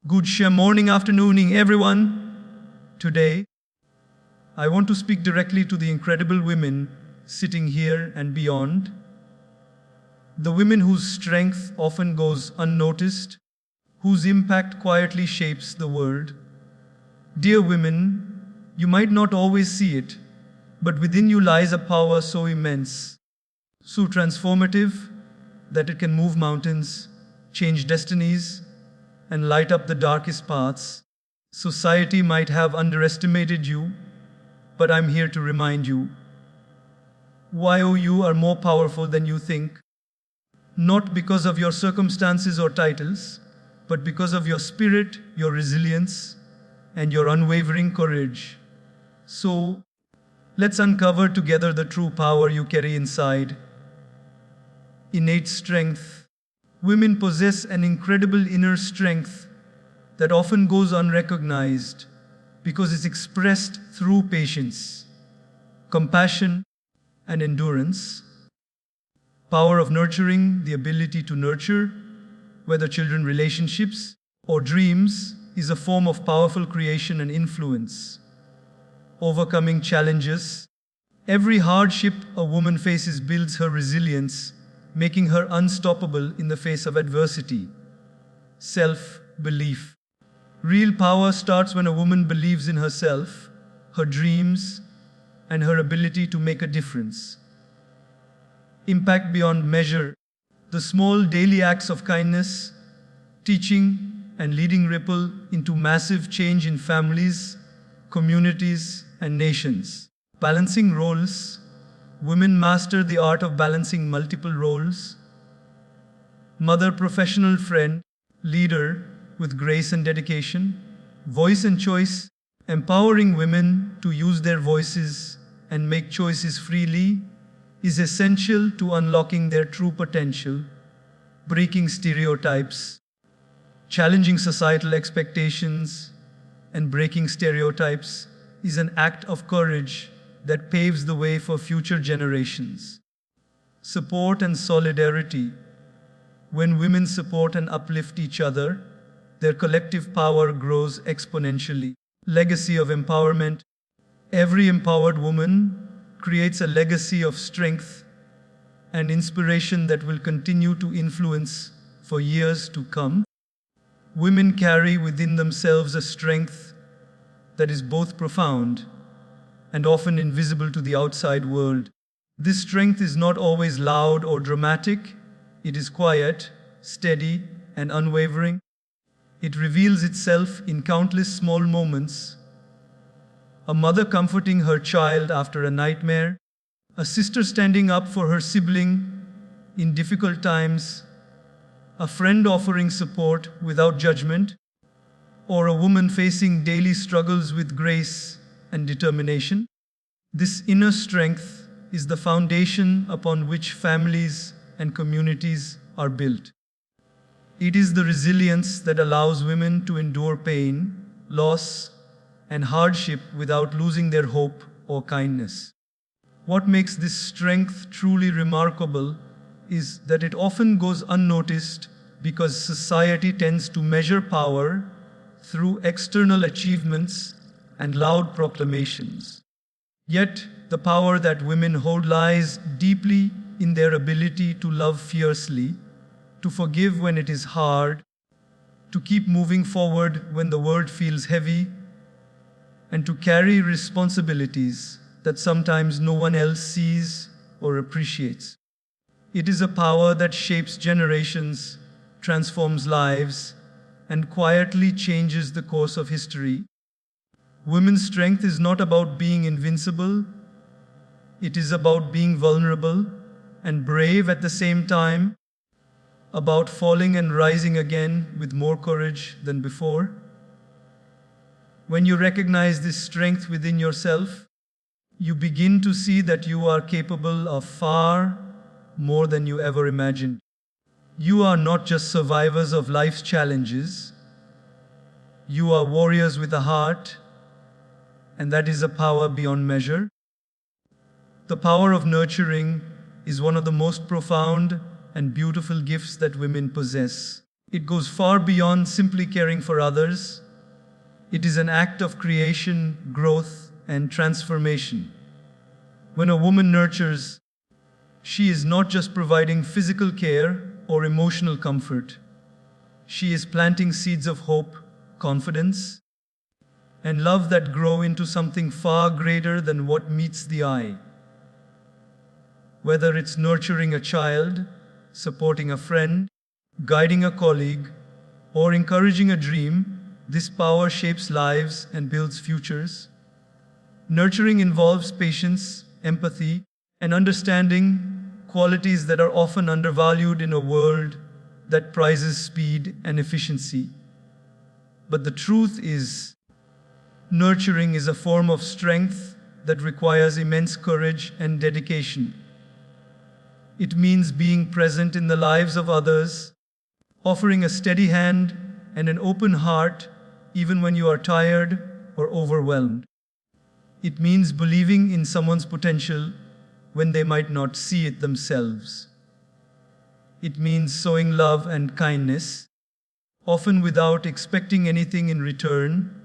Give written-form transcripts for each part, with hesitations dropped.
Morning, afternooning, everyone. Today, I want to speak directly to the incredible women sitting here and beyond. The women whose strength often goes unnoticed, whose impact quietly shapes the world. Dear women, you might not always see it, but within you lies a power so immense, so transformative that it can move mountains, change destinies, and light up the darkest paths. Society might have underestimated you, but I'm here to remind you why you are more powerful than you think. Not because of your circumstances or titles, but because of your spirit, your resilience, and your unwavering courage. So, let's uncover together the true power you carry inside. Innate strength. Women possess an incredible inner strength that often goes unrecognized because it's expressed through patience, compassion, and endurance. Power of nurturing, the ability to nurture, whether children, relationships, or dreams, is a form of powerful creation and influence. Overcoming challenges. Every hardship a woman faces builds her resilience, making her unstoppable in the face of adversity. Self-belief. Real power starts when a woman believes in herself, her dreams, and her ability to make a difference. Impact beyond measure. The small daily acts of kindness, teaching, and leading ripple into massive change in families, communities, and nations. Balancing roles. Women master the art of balancing multiple roles. Mother, professional, friend, leader with grace and dedication. Voice and choice. Empowering women to use their voices and make choices freely is essential to unlocking their true potential. Breaking stereotypes. Challenging societal expectations and breaking stereotypes is an act of courage that paves the way for future generations. Support and solidarity. When women support and uplift each other, their collective power grows exponentially. Legacy of empowerment. Every empowered woman creates a legacy of strength and inspiration that will continue to influence for years to come. Women carry within themselves a strength that is both profound and often invisible to the outside world. This strength is not always loud or dramatic. It is quiet, steady, and unwavering. It reveals itself in countless small moments. A mother comforting her child after a nightmare, a sister standing up for her sibling in difficult times, a friend offering support without judgment, or a woman facing daily struggles with grace and determination. This inner strength is the foundation upon which families and communities are built. It is the resilience that allows women to endure pain, loss, and hardship without losing their hope or kindness. What makes this strength truly remarkable is that it often goes unnoticed because society tends to measure power through external achievements and loud proclamations. Yet, the power that women hold lies deeply in their ability to love fiercely, to forgive when it is hard, to keep moving forward when the world feels heavy, and to carry responsibilities that sometimes no one else sees or appreciates. It is a power that shapes generations, transforms lives, and quietly changes the course of history. Women's strength is not about being invincible. It is about being vulnerable and brave at the same time, about falling and rising again with more courage than before. When you recognize this strength within yourself, you begin to see that you are capable of far more than you ever imagined. You are not just survivors of life's challenges. You are warriors with a heart, and that is a power beyond measure. The power of nurturing is one of the most profound and beautiful gifts that women possess. It goes far beyond simply caring for others. It is an act of creation, growth, and transformation. When a woman nurtures, she is not just providing physical care or emotional comfort. She is planting seeds of hope, confidence, and love that grow into something far greater than what meets the eye. Whether it's nurturing a child, supporting a friend, guiding a colleague, or encouraging a dream, this power shapes lives and builds futures. Nurturing involves patience, empathy, and understanding, qualities that are often undervalued in a world that prizes speed and efficiency. But the truth is, nurturing is a form of strength that requires immense courage and dedication. It means being present in the lives of others, offering a steady hand and an open heart even when you are tired or overwhelmed. It means believing in someone's potential when they might not see it themselves. It means sowing love and kindness, often without expecting anything in return,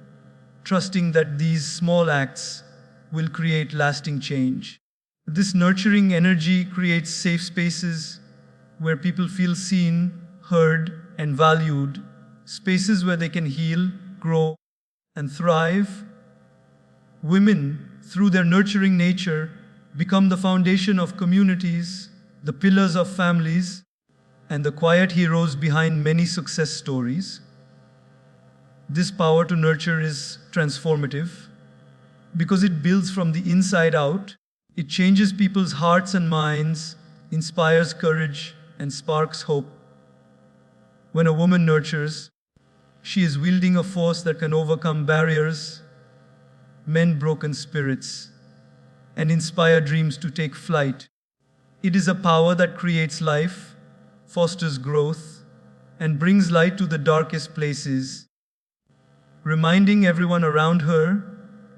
trusting that these small acts will create lasting change. This nurturing energy creates safe spaces where people feel seen, heard, and valued, spaces where they can heal, grow, and thrive. Women, through their nurturing nature, become the foundation of communities, the pillars of families, and the quiet heroes behind many success stories. This power to nurture is transformative because it builds from the inside out. It changes people's hearts and minds, inspires courage, and sparks hope. When a woman nurtures, she is wielding a force that can overcome barriers, mend broken spirits, and inspire dreams to take flight. It is a power that creates life, fosters growth, and brings light to the darkest places, reminding everyone around her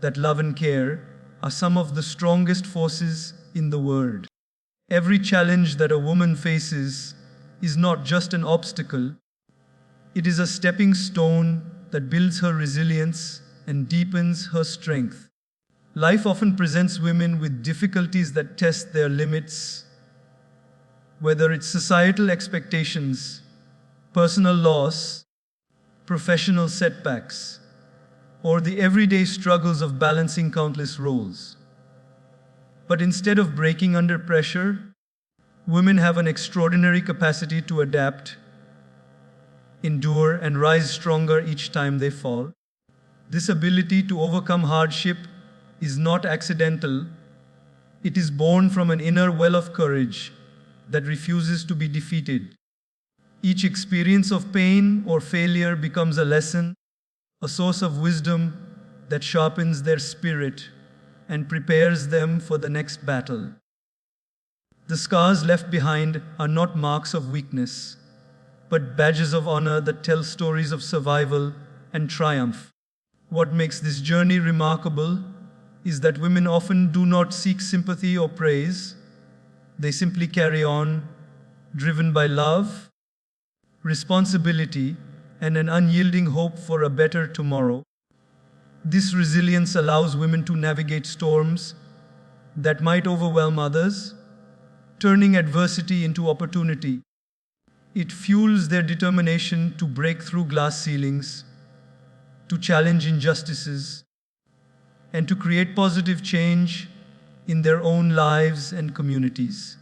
that love and care are some of the strongest forces in the world. Every challenge that a woman faces is not just an obstacle, it is a stepping stone that builds her resilience and deepens her strength. Life often presents women with difficulties that test their limits, whether it's societal expectations, personal loss, professional setbacks, or the everyday struggles of balancing countless roles. But instead of breaking under pressure, women have an extraordinary capacity to adapt, endure, and rise stronger each time they fall. This ability to overcome hardship is not accidental. It is born from an inner well of courage that refuses to be defeated. Each experience of pain or failure becomes a lesson, a source of wisdom that sharpens their spirit and prepares them for the next battle. The scars left behind are not marks of weakness, but badges of honor that tell stories of survival and triumph. What makes this journey remarkable is that women often do not seek sympathy or praise. They simply carry on, driven by love, responsibility, and an unyielding hope for a better tomorrow. This resilience allows women to navigate storms that might overwhelm others, turning adversity into opportunity. It fuels their determination to break through glass ceilings, to challenge injustices, and to create positive change in their own lives and communities.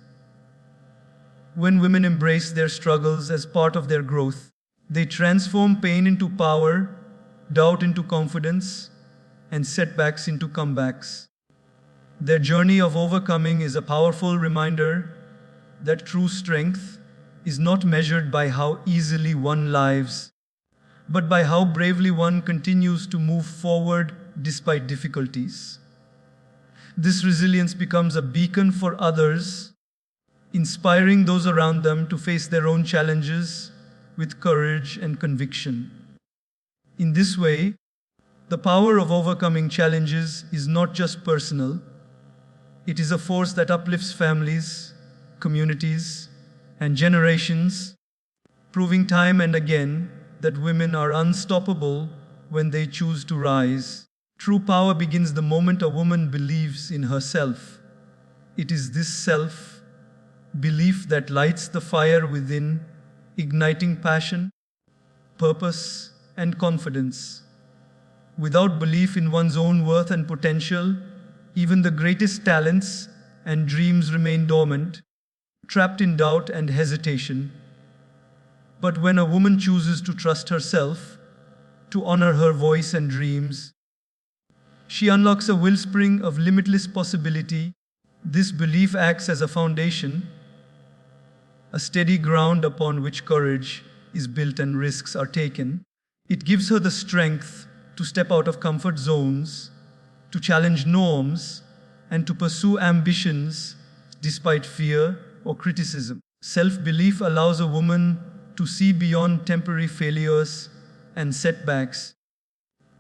When women embrace their struggles as part of their growth, they transform pain into power, doubt into confidence, and setbacks into comebacks. Their journey of overcoming is a powerful reminder that true strength is not measured by how easily one lives, but by how bravely one continues to move forward despite difficulties. This resilience becomes a beacon for others, inspiring those around them to face their own challenges with courage and conviction. In this way, the power of overcoming challenges is not just personal, it is a force that uplifts families, communities, and generations, proving time and again that women are unstoppable when they choose to rise. True power begins the moment a woman believes in herself. It is this self belief that lights the fire within, igniting passion, purpose, and confidence. Without belief in one's own worth and potential, even the greatest talents and dreams remain dormant, trapped in doubt and hesitation. But when a woman chooses to trust herself, to honor her voice and dreams, she unlocks a wellspring of limitless possibility. This belief acts as a foundation, a steady ground upon which courage is built and risks are taken. It gives her the strength to step out of comfort zones, to challenge norms, and to pursue ambitions despite fear or criticism. Self-belief allows a woman to see beyond temporary failures and setbacks,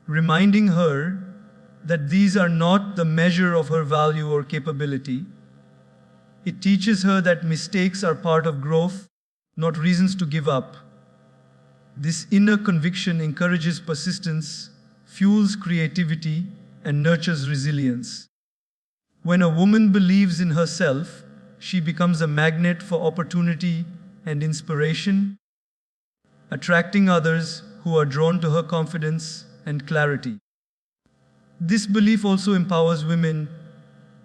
reminding her that these are not the measure of her value or capability. It teaches her that mistakes are part of growth, not reasons to give up. This inner conviction encourages persistence, fuels creativity, and nurtures resilience. When a woman believes in herself, she becomes a magnet for opportunity and inspiration, attracting others who are drawn to her confidence and clarity. This belief also empowers women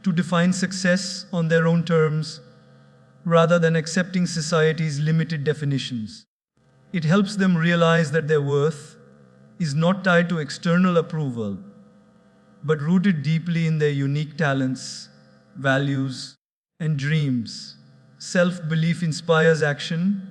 to define success on their own terms rather than accepting society's limited definitions. It helps them realize that their worth is not tied to external approval, but rooted deeply in their unique talents, values, and dreams. Self-belief inspires action.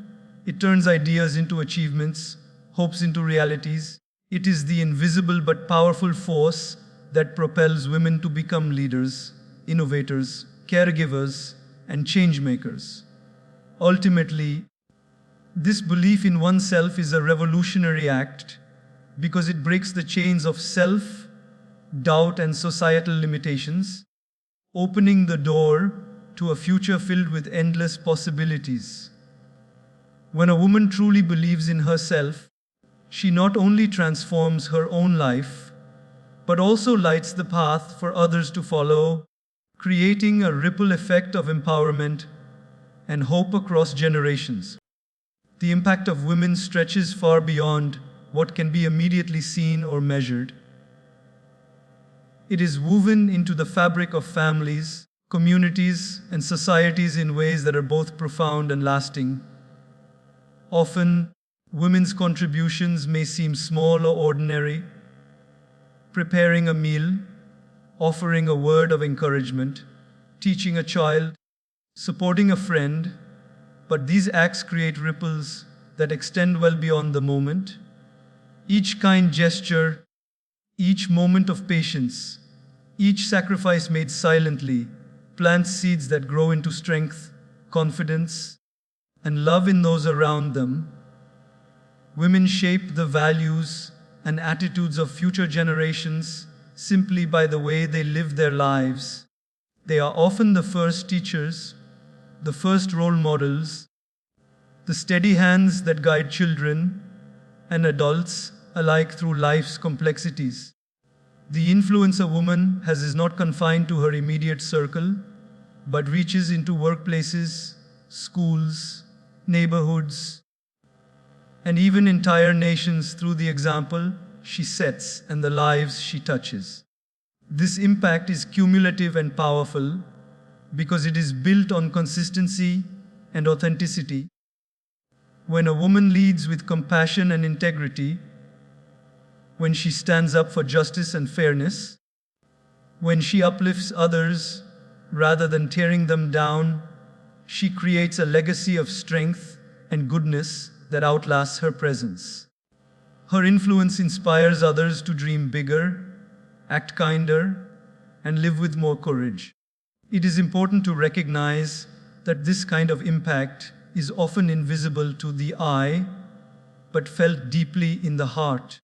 It turns ideas into achievements, hopes into realities. It is the invisible but powerful force that propels women to become leaders, innovators, caregivers, and change-makers. Ultimately, this belief in oneself is a revolutionary act because it breaks the chains of self-doubt and societal limitations, opening the door to a future filled with endless possibilities. When a woman truly believes in herself, she not only transforms her own life, but also lights the path for others to follow, creating a ripple effect of empowerment and hope across generations. The impact of women stretches far beyond what can be immediately seen or measured. It is woven into the fabric of families, communities, and societies in ways that are both profound and lasting. Often, women's contributions may seem small or ordinary. Preparing a meal, offering a word of encouragement, teaching a child, supporting a friend, but these acts create ripples that extend well beyond the moment. Each kind gesture, each moment of patience, each sacrifice made silently plants seeds that grow into strength, confidence, and love in those around them. Women shape the values and attitudes of future generations simply by the way they live their lives. They are often the first teachers, the first role models, the steady hands that guide children and adults alike through life's complexities. The influence a woman has is not confined to her immediate circle, but reaches into workplaces, schools, neighborhoods, and even entire nations through the example she sets and the lives she touches. This impact is cumulative and powerful because it is built on consistency and authenticity. When a woman leads with compassion and integrity, when she stands up for justice and fairness, when she uplifts others rather than tearing them down, she creates a legacy of strength and goodness that outlasts her presence. Her influence inspires others to dream bigger, act kinder, and live with more courage. It is important to recognize that this kind of impact is often invisible to the eye, but felt deeply in the heart.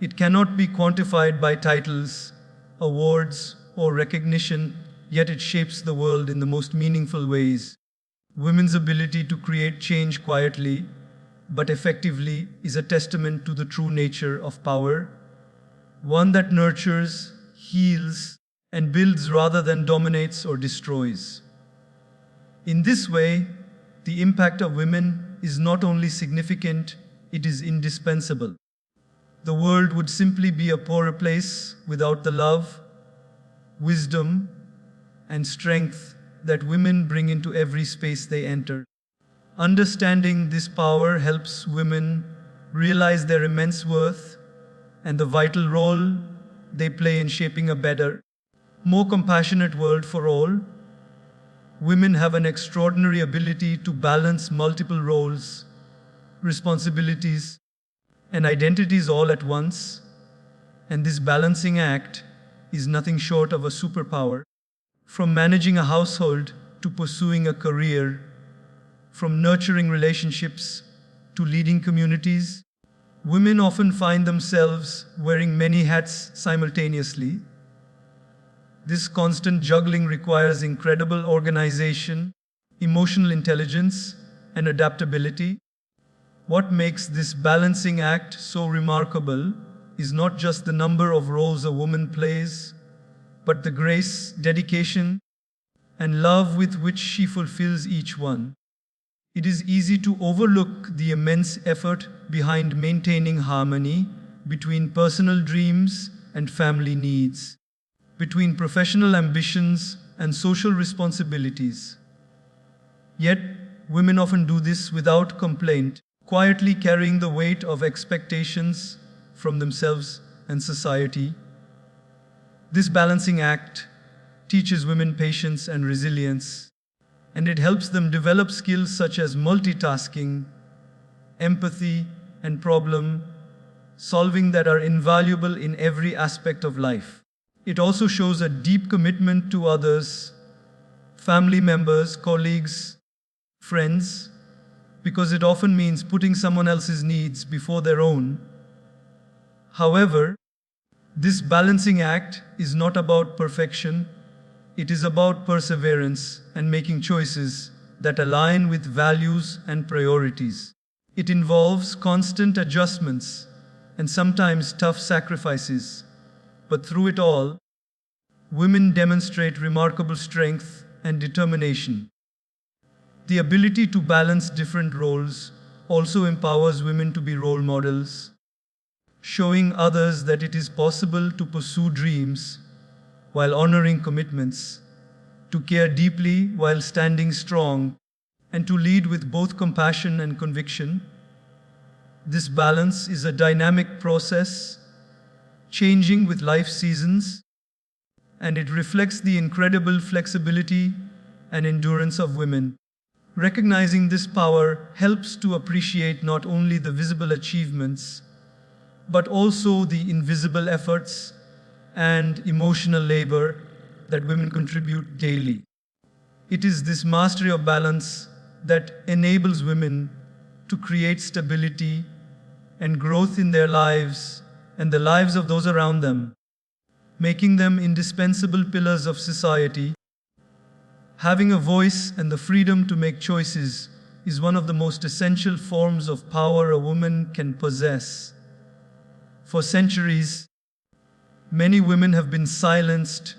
It cannot be quantified by titles, awards, or recognition, yet it shapes the world in the most meaningful ways. Women's ability to create change quietly but effectively is a testament to the true nature of power, one that nurtures, heals, and builds rather than dominates or destroys. In this way, the impact of women is not only significant, it is indispensable. The world would simply be a poorer place without the love, wisdom, and strength that women bring into every space they enter. Understanding this power helps women realize their immense worth and the vital role they play in shaping a better, more compassionate world for all. Women have an extraordinary ability to balance multiple roles, responsibilities, and identities all at once, and this balancing act is nothing short of a superpower. From managing a household to pursuing a career, from nurturing relationships to leading communities, women often find themselves wearing many hats simultaneously. This constant juggling requires incredible organization, emotional intelligence, and adaptability. What makes this balancing act so remarkable is not just the number of roles a woman plays, but the grace, dedication, and love with which she fulfills each one. It is easy to overlook the immense effort behind maintaining harmony between personal dreams and family needs, between professional ambitions and social responsibilities. Yet, women often do this without complaint, quietly carrying the weight of expectations from themselves and society. This balancing act teaches women patience and resilience, and it helps them develop skills such as multitasking, empathy, and problem solving that are invaluable in every aspect of life. It also shows a deep commitment to others, family members, colleagues, friends, because it often means putting someone else's needs before their own. However, this balancing act is not about perfection, it is about perseverance and making choices that align with values and priorities. It involves constant adjustments and sometimes tough sacrifices, but through it all, women demonstrate remarkable strength and determination. The ability to balance different roles also empowers women to be role models, showing others that it is possible to pursue dreams while honoring commitments, to care deeply while standing strong, and to lead with both compassion and conviction. This balance is a dynamic process, changing with life seasons, and it reflects the incredible flexibility and endurance of women. Recognizing this power helps to appreciate not only the visible achievements, but also the invisible efforts and emotional labor that women contribute daily. It is this mastery of balance that enables women to create stability and growth in their lives and the lives of those around them, making them indispensable pillars of society. Having a voice and the freedom to make choices is one of the most essential forms of power a woman can possess. For centuries, many women have been silenced,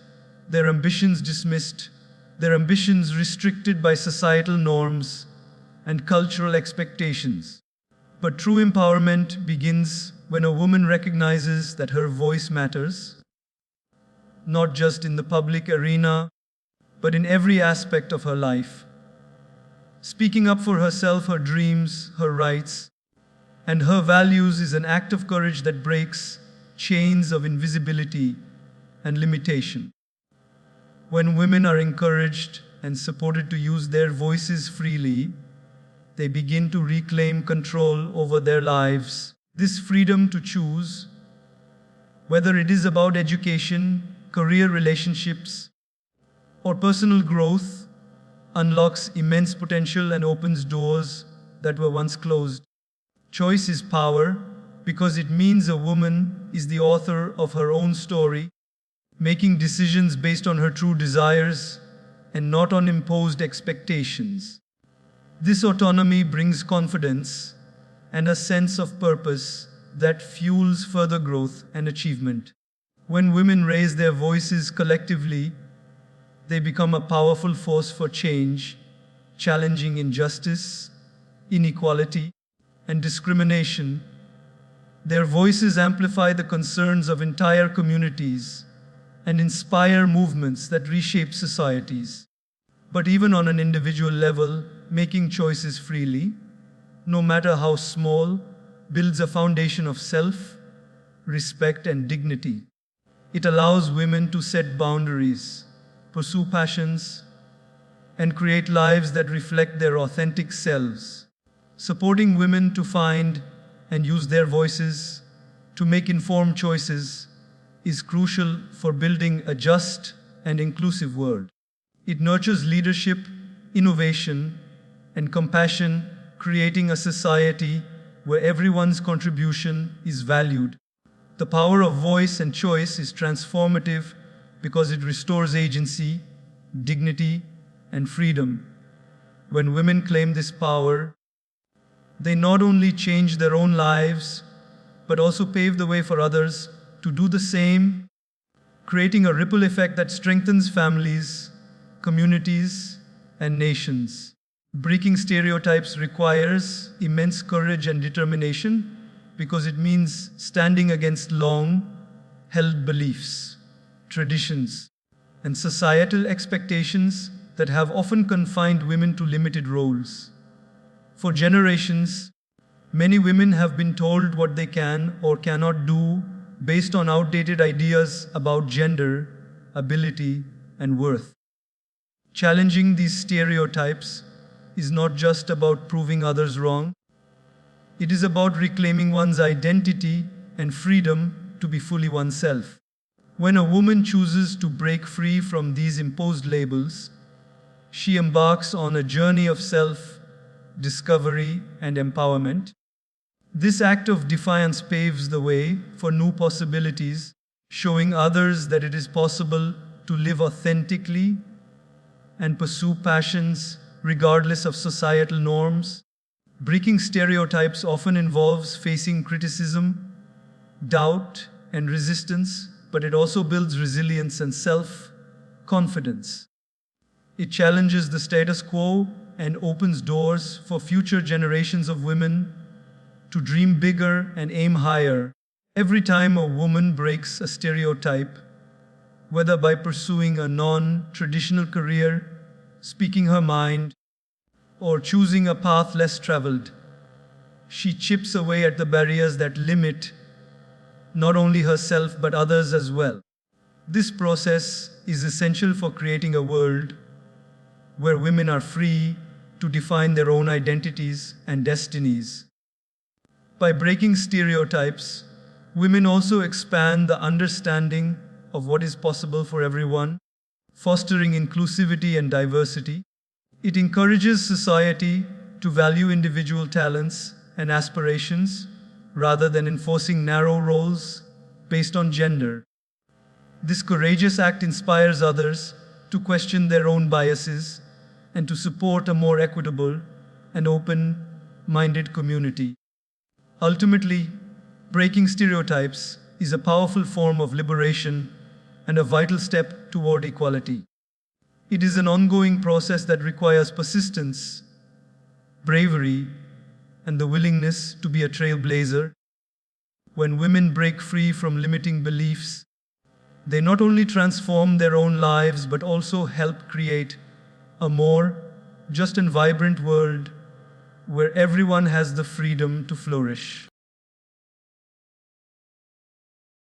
their ambitions dismissed, their ambitions restricted by societal norms and cultural expectations. But true empowerment begins when a woman recognizes that her voice matters, not just in the public arena, but in every aspect of her life. Speaking up for herself, her dreams, her rights, and her values is an act of courage that breaks chains of invisibility and limitation. When women are encouraged and supported to use their voices freely, they begin to reclaim control over their lives. This freedom to choose, whether it is about education, career, relationships, or personal growth, unlocks immense potential and opens doors that were once closed. Choice is power because it means a woman is the author of her own story, making decisions based on her true desires and not on imposed expectations. This autonomy brings confidence and a sense of purpose that fuels further growth and achievement. When women raise their voices collectively, they become a powerful force for change, challenging injustice, inequality, and discrimination. Their voices amplify the concerns of entire communities and inspire movements that reshape societies. But even on an individual level, making choices freely, no matter how small, builds a foundation of self, respect, and dignity. It allows women to set boundaries, pursue passions, and create lives that reflect their authentic selves. Supporting women to find and use their voices to make informed choices is crucial for building a just and inclusive world. It nurtures leadership, innovation, and compassion, creating a society where everyone's contribution is valued. The power of voice and choice is transformative because it restores agency, dignity, and freedom. When women claim this power, they not only change their own lives, but also pave the way for others to do the same, creating a ripple effect that strengthens families, communities, and nations. Breaking stereotypes requires immense courage and determination because it means standing against long-held beliefs, traditions, and societal expectations that have often confined women to limited roles. For generations, many women have been told what they can or cannot do based on outdated ideas about gender, ability, and worth. Challenging these stereotypes is not just about proving others wrong. It is about reclaiming one's identity and freedom to be fully oneself. When a woman chooses to break free from these imposed labels, she embarks on a journey of self-discovery and empowerment. This act of defiance paves the way for new possibilities, showing others that it is possible to live authentically and pursue passions regardless of societal norms. Breaking stereotypes often involves facing criticism, doubt, and resistance, but it also builds resilience and self-confidence. It challenges the status quo and opens doors for future generations of women to dream bigger and aim higher. Every time a woman breaks a stereotype, whether by pursuing a non-traditional career, speaking her mind, or choosing a path less traveled, she chips away at the barriers that limit not only herself but others as well. This process is essential for creating a world where women are free to define their own identities and destinies. By breaking stereotypes, women also expand the understanding of what is possible for everyone, fostering inclusivity and diversity. It encourages society to value individual talents and aspirations rather than enforcing narrow roles based on gender. This courageous act inspires others to question their own biases and to support a more equitable and open-minded community. Ultimately, breaking stereotypes is a powerful form of liberation and a vital step toward equality. It is an ongoing process that requires persistence, bravery, and the willingness to be a trailblazer. When women break free from limiting beliefs, they not only transform their own lives but also help create a more just and vibrant world where everyone has the freedom to flourish.